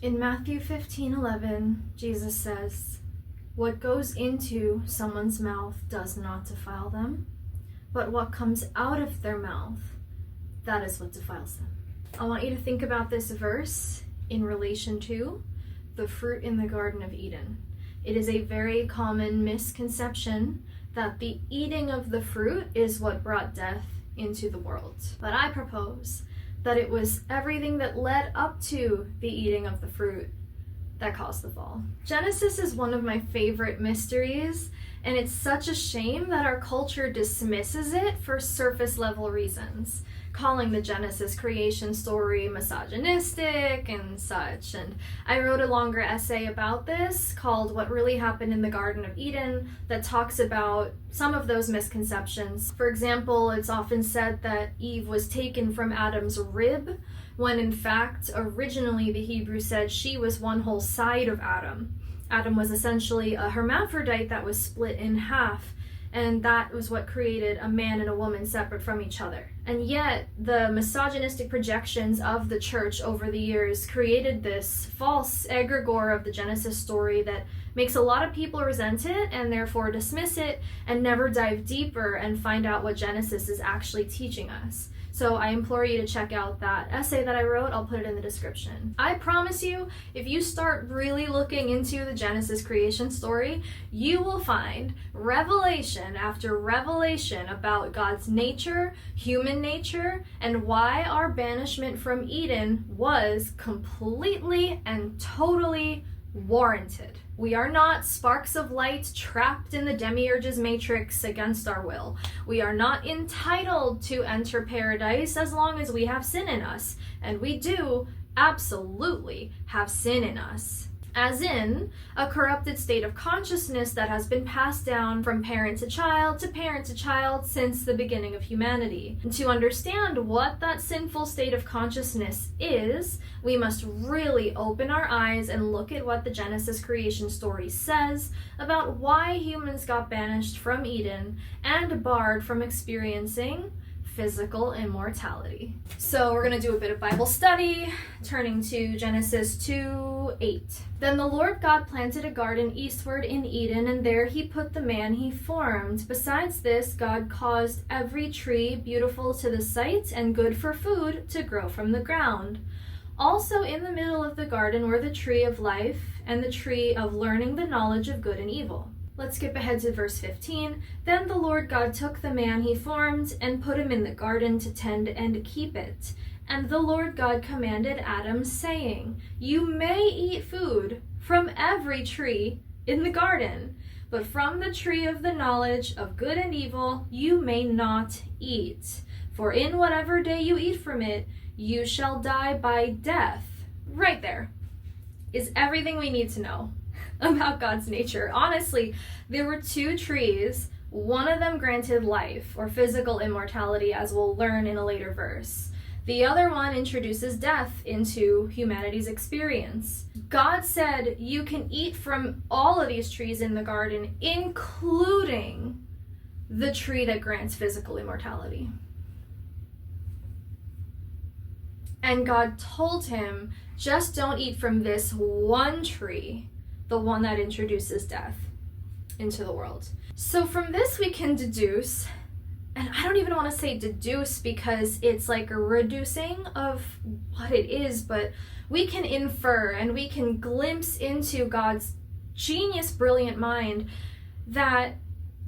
In Matthew 15:11, Jesus says, "What goes into someone's mouth does not defile them, but what comes out of their mouth, that is what defiles them." I want you to think about this verse in relation to the fruit in the Garden of Eden. It is a very common misconception that the eating of the fruit is what brought death into the world. But I propose that it was everything that led up to the eating of the fruit that caused the fall. Genesis is one of my favorite mysteries, and it's such a shame that our culture dismisses it for surface level reasons, calling the Genesis creation story misogynistic and such. And I wrote a longer essay about this called What Really Happened in the Garden of Eden that talks about some of those misconceptions. For example, it's often said that Eve was taken from Adam's rib, when in fact, originally the Hebrew said she was one whole side of Adam. Adam was essentially a hermaphrodite that was split in half, and that was what created a man and a woman separate from each other. And yet, the misogynistic projections of the church over the years created this false egregore of the Genesis story that makes a lot of people resent it and therefore dismiss it and never dive deeper and find out what Genesis is actually teaching us. So I implore you to check out that essay that I wrote. I'll put it in the description. I promise you, if you start really looking into the Genesis creation story, you will find revelation after revelation about God's nature, human nature, and why our banishment from Eden was completely and totally warranted. We are not sparks of light trapped in the demiurge's matrix against our will. We are not entitled to enter paradise as long as we have sin in us. And we do absolutely have sin in us. As in, a corrupted state of consciousness that has been passed down from parent to child since the beginning of humanity. And to understand what that sinful state of consciousness is, we must really open our eyes and look at what the Genesis creation story says about why humans got banished from Eden and barred from experiencing physical immortality. So we're going to do a bit of Bible study, turning to Genesis 2:8. "Then the Lord God planted a garden eastward in Eden, and there he put the man he formed. Besides this, God caused every tree beautiful to the sight and good for food to grow from the ground. Also in the middle of the garden were the tree of life and the tree of learning the knowledge of good and evil." Let's skip ahead to verse 15. "Then the Lord God took the man he formed and put him in the garden to tend and keep it. And the Lord God commanded Adam, saying, 'You may eat food from every tree in the garden, but from the tree of the knowledge of good and evil you may not eat. For in whatever day you eat from it, you shall die by death.'" Right there is everything we need to know about God's nature. Honestly, there were two trees. One of them granted life or physical immortality, as we'll learn in a later verse. The other one introduces death into humanity's experience. God said you can eat from all of these trees in the garden, including the tree that grants physical immortality. And God told him, just don't eat from this one tree, the one that introduces death into the world. So from this we can deduce, and I don't even want to say deduce because it's like a reducing of what it is, but we can infer and we can glimpse into God's genius, brilliant mind that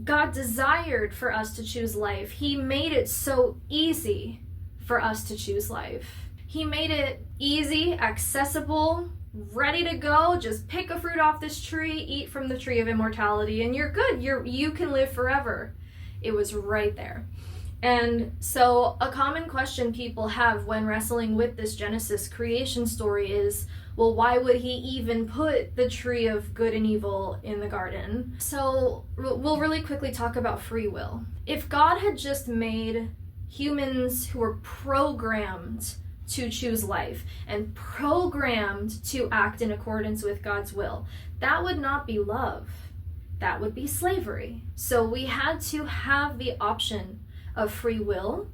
God desired for us to choose life. He made it so easy for us to choose life. He made it easy, accessible, ready to go. Just pick a fruit off this tree, eat from the tree of immortality, and you're good. You can live forever. It was right there. And so a common question people have when wrestling with this Genesis creation story is, well, why would he even put the tree of good and evil in the garden? So we'll really quickly talk about free will. If God had just made humans who were programmed to choose life and programmed to act in accordance with God's will, that would not be love. That would be slavery. So we had to have the option of free will.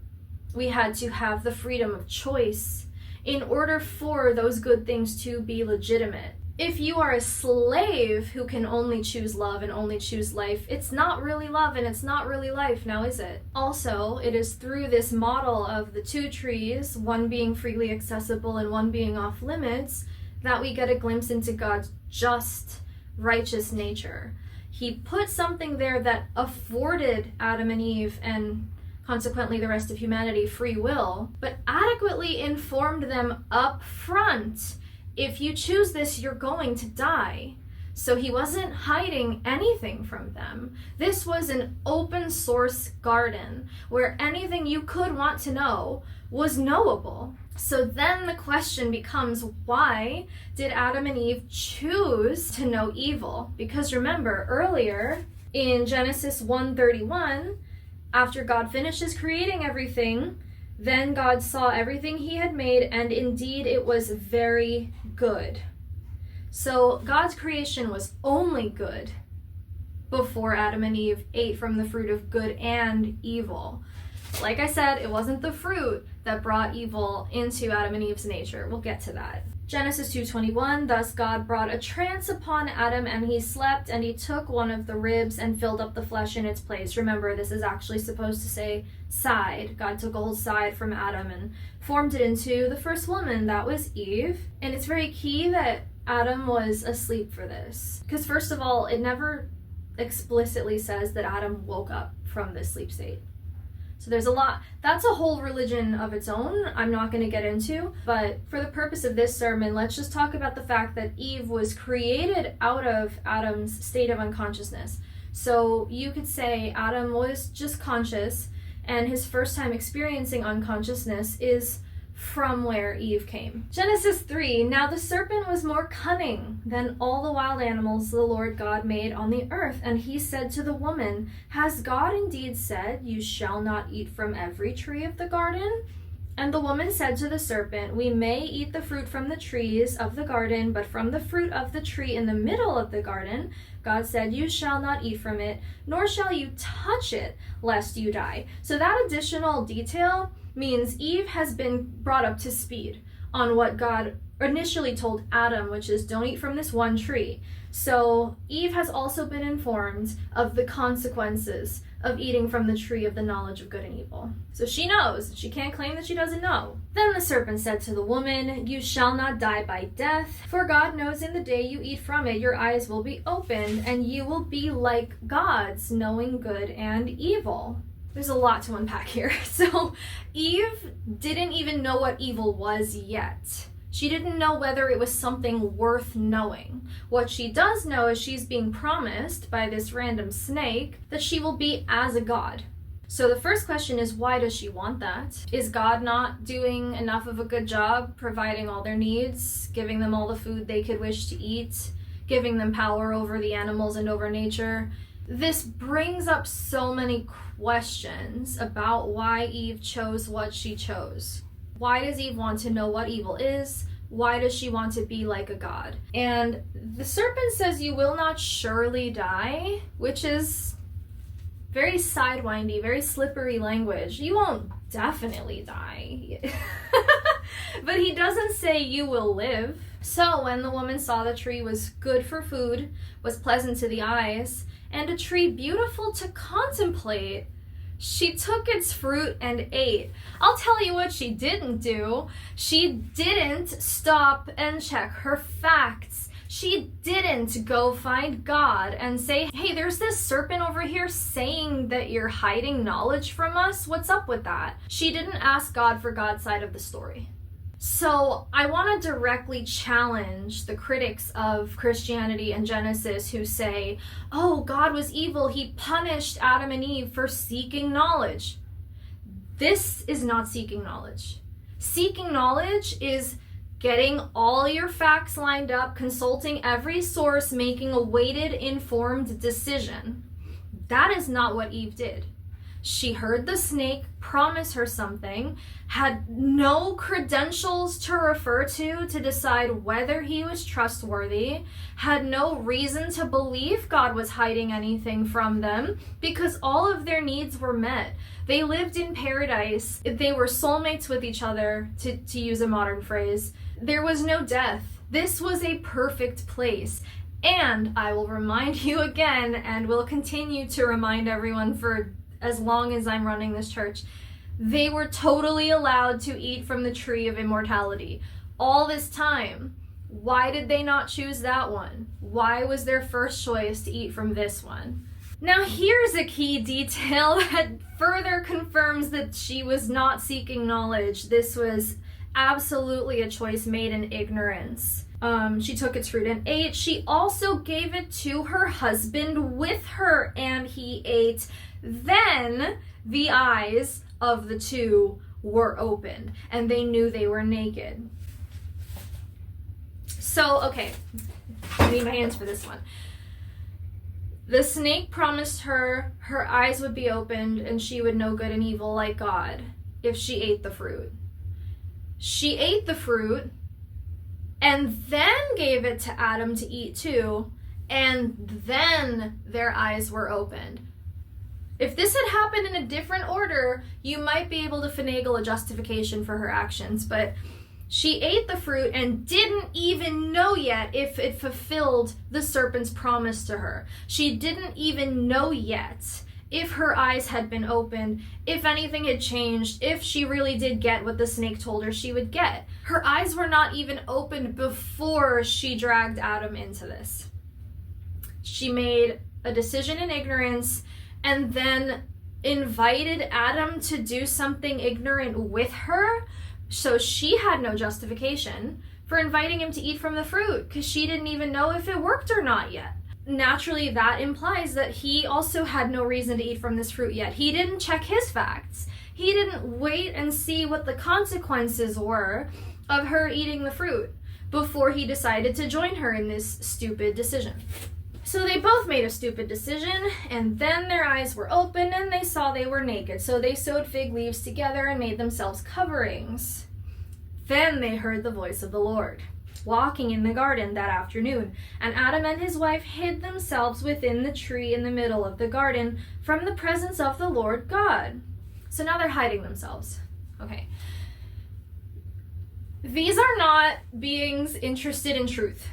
We had to have the freedom of choice in order for those good things to be legitimate. If you are a slave who can only choose love and only choose life, it's not really love and it's not really life, now is it? Also, it is through this model of the two trees, one being freely accessible and one being off limits, that we get a glimpse into God's just, righteous nature. He put something there that afforded Adam and Eve and consequently the rest of humanity free will, but adequately informed them up front. If you choose this, you're going to die. So he wasn't hiding anything from them. This was an open source garden where anything you could want to know was knowable. So then the question becomes, why did Adam and Eve choose to know evil? Because remember, earlier in Genesis 1:31, after God finishes creating everything, then God saw everything he had made, and indeed it was very good. So God's creation was only good before Adam and Eve ate from the fruit of good and evil. Like I said, it wasn't the fruit that brought evil into Adam and Eve's nature. We'll get to that. Genesis 2:21, thus God brought a trance upon Adam, and he slept, and he took one of the ribs and filled up the flesh in its place. Remember, this is actually supposed to say side. God took a whole side from Adam and formed it into the first woman, that was Eve. And it's very key that Adam was asleep for this. Because first of all, it never explicitly says that Adam woke up from this sleep state. So there's a lot, that's a whole religion of its own I'm not going to get into, but for the purpose of this sermon, let's just talk about the fact that Eve was created out of Adam's state of unconsciousness. So you could say Adam was just conscious, and his first time experiencing unconsciousness is from where Eve came. Genesis 3, now the serpent was more cunning than all the wild animals the Lord God made on the earth, and he said to the woman, has God indeed said, you shall not eat from every tree of the garden? And the woman said to the serpent, we may eat the fruit from the trees of the garden, but from the fruit of the tree in the middle of the garden, God said, you shall not eat from it, nor shall you touch it, lest you die. So that additional detail means Eve has been brought up to speed on what God initially told Adam, which is don't eat from this one tree. So Eve has also been informed of the consequences of eating from the tree of the knowledge of good and evil. So she knows. She can't claim that she doesn't know. Then the serpent said to the woman, you shall not die by death, for God knows in the day you eat from it, your eyes will be opened, and you will be like gods, knowing good and evil. There's a lot to unpack here. So Eve didn't even know what evil was yet. She didn't know whether it was something worth knowing. What she does know is she's being promised by this random snake that she will be as a god. So the first question is, why does she want that? Is God not doing enough of a good job providing all their needs, giving them all the food they could wish to eat, giving them power over the animals and over nature? This brings up so many questions about why Eve chose what she chose. Why does Eve want to know what evil is? Why does she want to be like a god? And the serpent says you will not surely die, which is very sidewindy, very slippery language. You won't definitely die. But he doesn't say you will live. So when the woman saw the tree was good for food, was pleasant to the eyes, and a tree beautiful to contemplate, she took its fruit and ate. I'll tell you what she didn't do. She didn't stop and check her facts. She didn't go find God and say, hey, there's this serpent over here saying that you're hiding knowledge from us. What's up with that? She didn't ask God for God's side of the story. So I want to directly challenge the critics of Christianity and Genesis who say, oh, God was evil. He punished Adam and Eve for seeking knowledge. This is not seeking knowledge. Seeking knowledge is getting all your facts lined up, consulting every source, making a weighted, informed decision. That is not what Eve did. She heard the snake promise her something, had no credentials to refer to decide whether he was trustworthy, had no reason to believe God was hiding anything from them because all of their needs were met. They lived in paradise. They were soulmates with each other, to use a modern phrase. There was no death. This was a perfect place. And I will remind you again, and will continue to remind everyone for as long as I'm running this church, they were totally allowed to eat from the tree of immortality. All this time, why did they not choose that one? Why was their first choice to eat from this one? Now here's a key detail that further confirms that she was not seeking knowledge. This was absolutely a choice made in ignorance. She took its fruit and ate. She also gave it to her husband with her, and he ate. Then the eyes of the two were opened, and they knew they were naked. So, okay, I need my hands for this one. The snake promised her eyes would be opened and she would know good and evil like God if she ate the fruit. She ate the fruit and then gave it to Adam to eat too, and then their eyes were opened. If this had happened in a different order, you might be able to finagle a justification for her actions, but she ate the fruit and didn't even know yet if it fulfilled the serpent's promise to her. She didn't even know yet if her eyes had been opened, if anything had changed, if she really did get what the snake told her she would get. Her eyes were not even opened before she dragged Adam into this. She made a decision in ignorance and then invited Adam to do something ignorant with her, so she had no justification for inviting him to eat from the fruit because she didn't even know if it worked or not yet. Naturally, that implies that he also had no reason to eat from this fruit yet. He didn't check his facts. He didn't wait and see what the consequences were of her eating the fruit before he decided to join her in this stupid decision. So they both made a stupid decision, and then their eyes were opened and they saw they were naked. So they sewed fig leaves together and made themselves coverings. Then they heard the voice of the Lord walking in the garden that afternoon, and Adam and his wife hid themselves within the tree in the middle of the garden from the presence of the Lord God. So now they're hiding themselves. Okay. These are not beings interested in truth.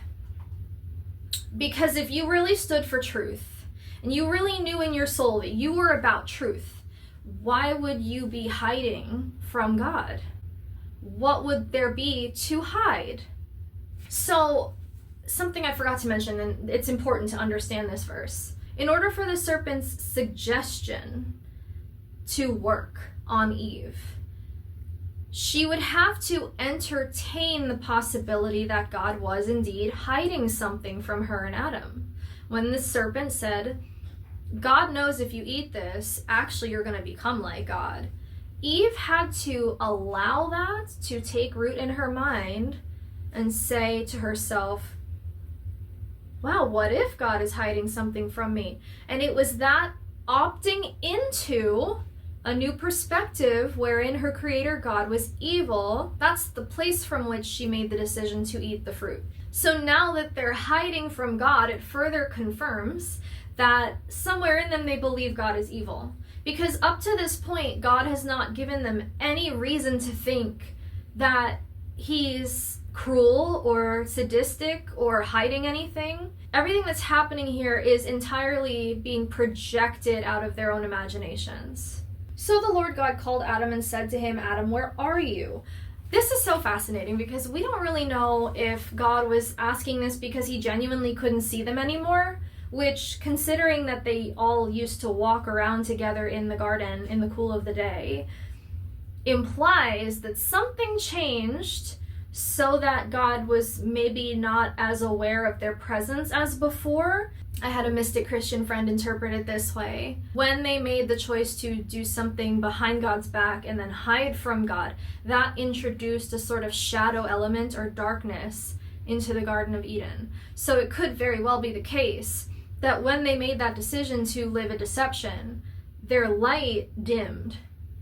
Because if you really stood for truth, and you really knew in your soul that you were about truth, why would you be hiding from God? What would there be to hide? So, something I forgot to mention, and it's important to understand this verse. In order for the serpent's suggestion to work on Eve, she would have to entertain the possibility that God was indeed hiding something from her and Adam. When the serpent said, God knows if you eat this, actually you're going to become like God, Eve had to allow that to take root in her mind and say to herself, wow, what if God is hiding something from me? And it was that opting into a new perspective wherein her creator God was evil, that's the place from which she made the decision to eat the fruit. So now that they're hiding from God, it further confirms that somewhere in them they believe God is evil. Because up to this point, God has not given them any reason to think that he's cruel or sadistic or hiding anything. Everything that's happening here is entirely being projected out of their own imaginations. So the Lord God called Adam and said to him, Adam, where are you? This is so fascinating because we don't really know if God was asking this because he genuinely couldn't see them anymore, which, considering that they all used to walk around together in the garden in the cool of the day, implies that something changed so that God was maybe not as aware of their presence as before. I had a mystic Christian friend interpret it this way. When they made the choice to do something behind God's back and then hide from God, that introduced a sort of shadow element or darkness into the Garden of Eden. So it could very well be the case that when they made that decision to live a deception, their light dimmed.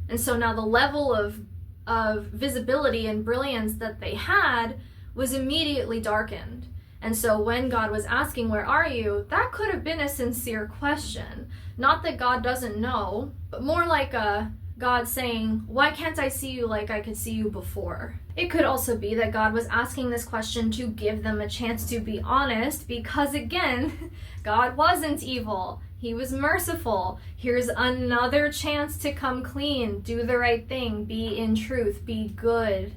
And so now the level of visibility and brilliance that they had was immediately darkened. And so when God was asking, "Where are you?" that could have been a sincere question. Not that God doesn't know, but more like a God saying, "Why can't I see you like I could see you before?" It could also be that God was asking this question to give them a chance to be honest, because again, God wasn't evil. He was merciful. Here's another chance to come clean, do the right thing, be in truth, be good.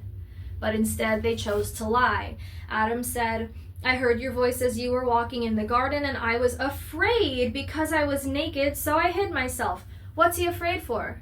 But instead they chose to lie. Adam said, "I heard your voice as you were walking in the garden, and I was afraid because I was naked, so I hid myself." What's he afraid for?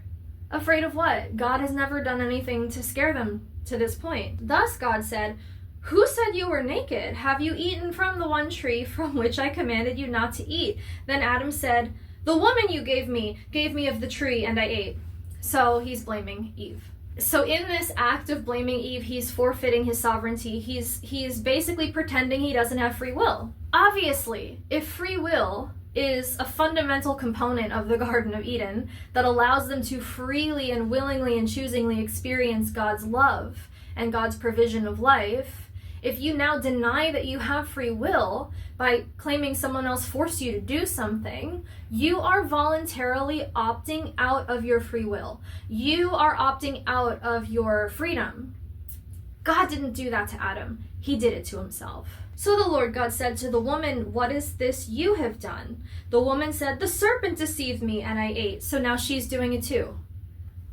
Afraid of what? God has never done anything to scare them to this point. Thus God said, "Who said you were naked? Have you eaten from the one tree from which I commanded you not to eat?" Then Adam said, "The woman you gave me of the tree, and I ate." So he's blaming Eve. So in this act of blaming Eve, he's forfeiting his sovereignty. He's basically pretending he doesn't have free will. Obviously, if free will is a fundamental component of the Garden of Eden that allows them to freely and willingly and choosingly experience God's love and God's provision of life, if you now deny that you have free will by claiming someone else forced you to do something, you are voluntarily opting out of your free will. You are opting out of your freedom. God didn't do that to Adam. He did it to himself. So the Lord God said to the woman, "What is this you have done?" The woman said, "The serpent deceived me and I ate." So now she's doing it too.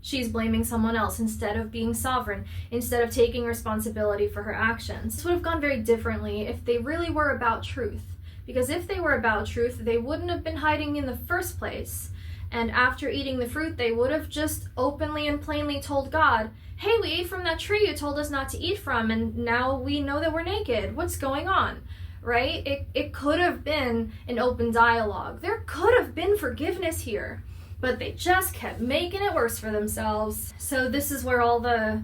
She's blaming someone else instead of being sovereign, instead of taking responsibility for her actions. This would have gone very differently if they really were about truth. Because if they were about truth, they wouldn't have been hiding in the first place. And after eating the fruit, they would have just openly and plainly told God, "Hey, we ate from that tree you told us not to eat from, and now we know that we're naked. What's going on?" Right? It could have been an open dialogue. There could have been forgiveness here. But they just kept making it worse for themselves. So this is where all the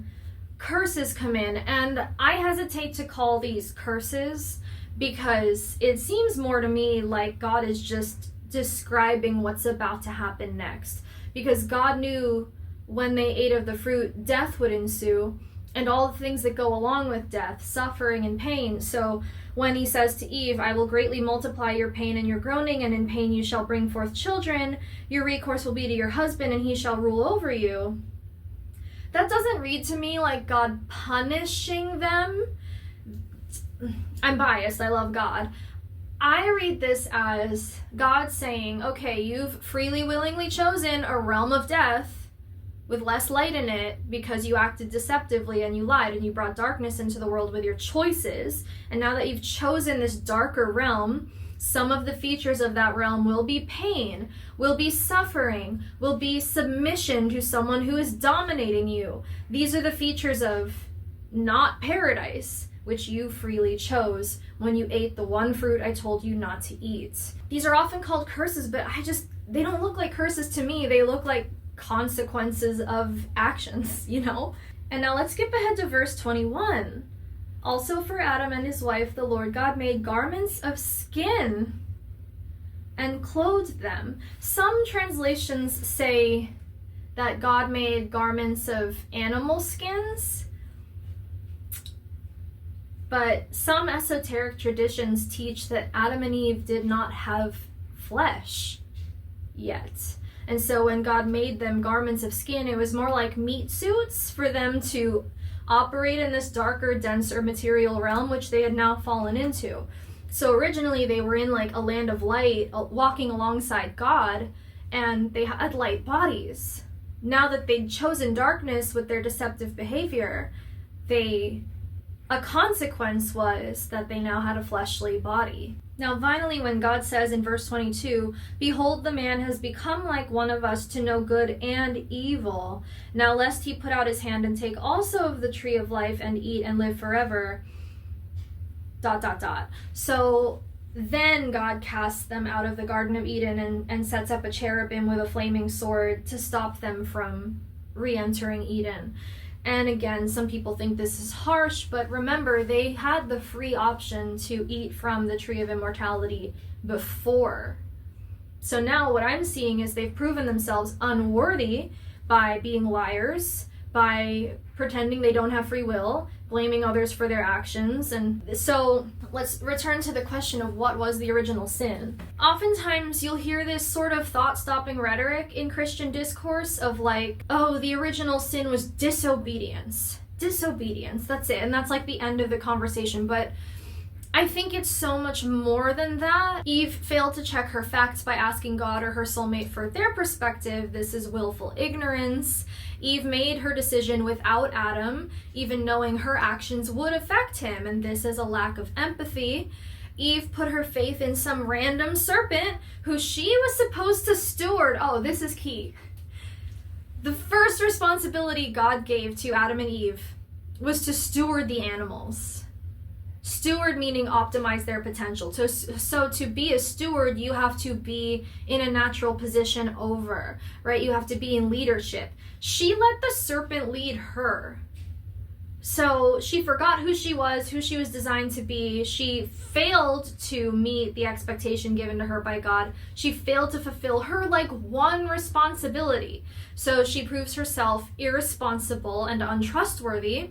curses come in. And I hesitate to call these curses because it seems more to me like God is just describing what's about to happen next. Because God knew when they ate of the fruit, death would ensue, and all the things that go along with death, suffering and pain. So when he says to Eve, "I will greatly multiply your pain and your groaning, and in pain you shall bring forth children. Your recourse will be to your husband, and he shall rule over you," that doesn't read to me like God punishing them. I'm biased, I love God. I read this as God saying, "Okay, you've freely, willingly chosen a realm of death with less light in it because you acted deceptively and you lied and you brought darkness into the world with your choices. And now that you've chosen this darker realm, some of the features of that realm will be pain, will be suffering, will be submission to someone who is dominating you. These are the features of not paradise, which you freely chose when you ate the one fruit I told you not to eat." These are often called curses, but they don't look like curses to me. They look like consequences of actions, you know? And now let's skip ahead to verse 21. "Also for Adam and his wife, the Lord God made garments of skin and clothed them." Some translations say that God made garments of animal skins, but some esoteric traditions teach that Adam and Eve did not have flesh yet. And so when God made them garments of skin, it was more like meat suits for them to operate in this darker, denser material realm, which they had now fallen into. So originally they were in like a land of light, walking alongside God, and they had light bodies. Now that they'd chosen darkness with their deceptive behavior, a consequence was that they now had a fleshly body. Now finally, when God says in verse 22, "Behold, the man has become like one of us to know good and evil. Now lest he put out his hand and take also of the tree of life and eat and live forever." ... So then God casts them out of the Garden of Eden and sets up a cherubim with a flaming sword to stop them from re-entering Eden. And again, some people think this is harsh, but remember, they had the free option to eat from the tree of immortality before So now what I'm seeing is they've proven themselves unworthy by being liars, by pretending they don't have free will, blaming others for their actions. And so let's return to the question of what was the original sin. Oftentimes you'll hear this sort of thought-stopping rhetoric in Christian discourse of like, oh, the original sin was disobedience. Disobedience, that's it. And that's like the end of the conversation. But I think it's so much more than that. Eve failed to check her facts by asking God or her soulmate for their perspective. This is willful ignorance. Eve made her decision without Adam, even knowing her actions would affect him, and this is a lack of empathy. Eve put her faith in some random serpent who she was supposed to steward. Oh, this is key. The first responsibility God gave to Adam and Eve was to steward the animals. Steward meaning optimize their potential. So to be a steward, you have to be in a natural position over, right? You have to be in leadership. She let the serpent lead her. So she forgot who she was designed to be. She failed to meet the expectation given to her by God. She failed to fulfill her one responsibility. So she proves herself irresponsible and untrustworthy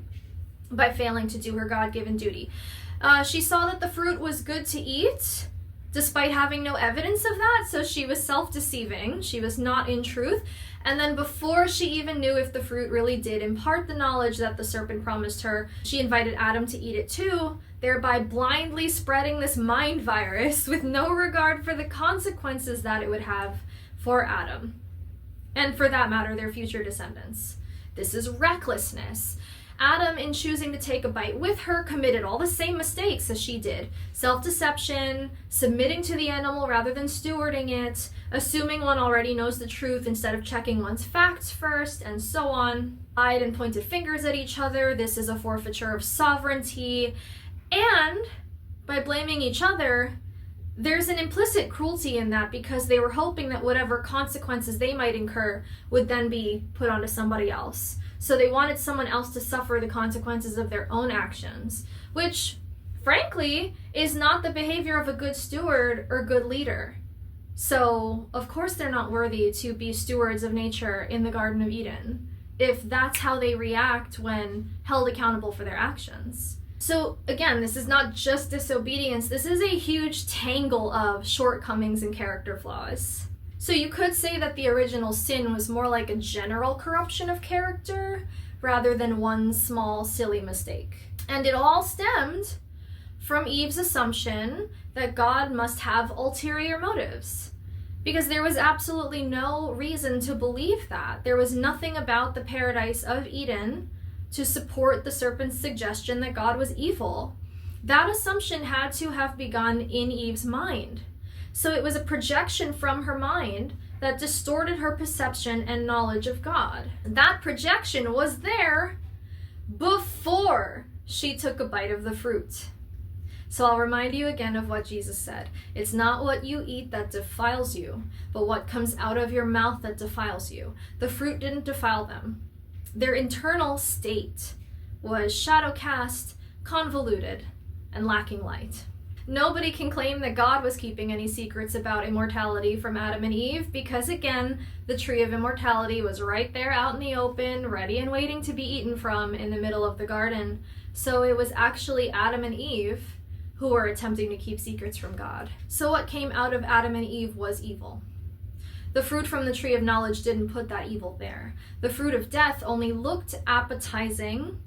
by failing to do her God-given duty. She saw that the fruit was good to eat, despite having no evidence of that, so she was self-deceiving. She was not in truth. And then before she even knew if the fruit really did impart the knowledge that the serpent promised her, she invited Adam to eat it too, thereby blindly spreading this mind virus with no regard for the consequences that it would have for Adam. And for that matter, their future descendants. This is recklessness. Adam, in choosing to take a bite with her, committed all the same mistakes as she did. Self-deception, submitting to the animal rather than stewarding it, assuming one already knows the truth instead of checking one's facts first, and so on. Lied and pointed fingers at each other. This is a forfeiture of sovereignty. And by blaming each other, there's an implicit cruelty in that because they were hoping that whatever consequences they might incur would then be put onto somebody else. So they wanted someone else to suffer the consequences of their own actions, which, frankly, is not the behavior of a good steward or good leader. So, of course they're not worthy to be stewards of nature in the Garden of Eden, if that's how they react when held accountable for their actions. So, again, this is not just disobedience, this is a huge tangle of shortcomings and character flaws. So you could say that the original sin was more like a general corruption of character rather than one small, silly mistake. And it all stemmed from Eve's assumption that God must have ulterior motives, because there was absolutely no reason to believe that. There was nothing about the paradise of Eden to support the serpent's suggestion that God was evil. That assumption had to have begun in Eve's mind. So it was a projection from her mind that distorted her perception and knowledge of God. That projection was there before she took a bite of the fruit. So I'll remind you again of what Jesus said. It's not what you eat that defiles you, but what comes out of your mouth that defiles you. The fruit didn't defile them. Their internal state was shadow cast, convoluted, and lacking light. Nobody can claim that God was keeping any secrets about immortality from Adam and Eve because, again, the tree of immortality was right there out in the open, ready and waiting to be eaten from in the middle of the garden. So it was actually Adam and Eve who were attempting to keep secrets from God. So what came out of Adam and Eve was evil. The fruit from the tree of knowledge didn't put that evil there. The fruit of death only looked appetizing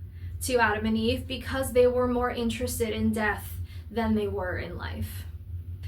to Adam and Eve because they were more interested in death than they were in life.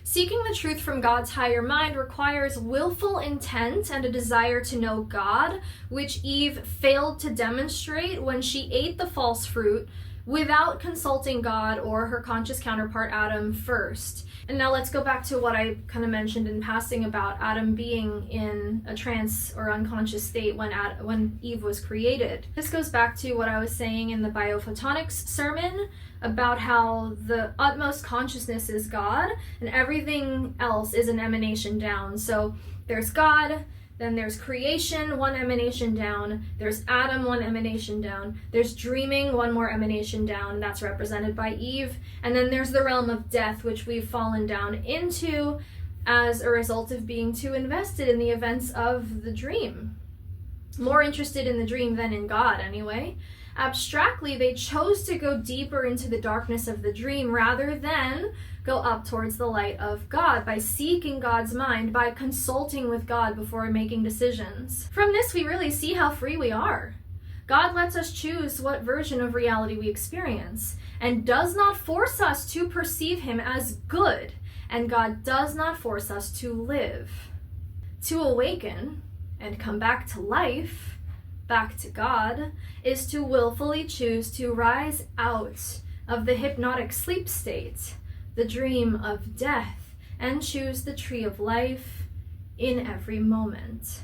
Seeking the truth from God's higher mind requires willful intent and a desire to know God, which Eve failed to demonstrate when she ate the false fruit without consulting God or her conscious counterpart Adam first. And now let's go back to what I kind of mentioned in passing about Adam being in a trance or unconscious state when Eve was created. This goes back to what I was saying in the biophotonics sermon about how the utmost consciousness is God and everything else is an emanation down. So there's God, then there's creation, one emanation down. There's Adam, one emanation down. There's dreaming, one more emanation down. That's represented by Eve. And then there's the realm of death, which we've fallen down into. as a result of being too invested in the events of the dream. More interested in the dream than in God, anyway. Abstractly, they chose to go deeper into the darkness of the dream rather than go up towards the light of God by seeking God's mind, by consulting with God before making decisions. From this, we really see how free we are. God lets us choose what version of reality we experience and does not force us to perceive him as good, and God does not force us to live. To awaken and come back to life, back to God, is to willfully choose to rise out of the hypnotic sleep state, the dream of death, and choose the tree of life in every moment.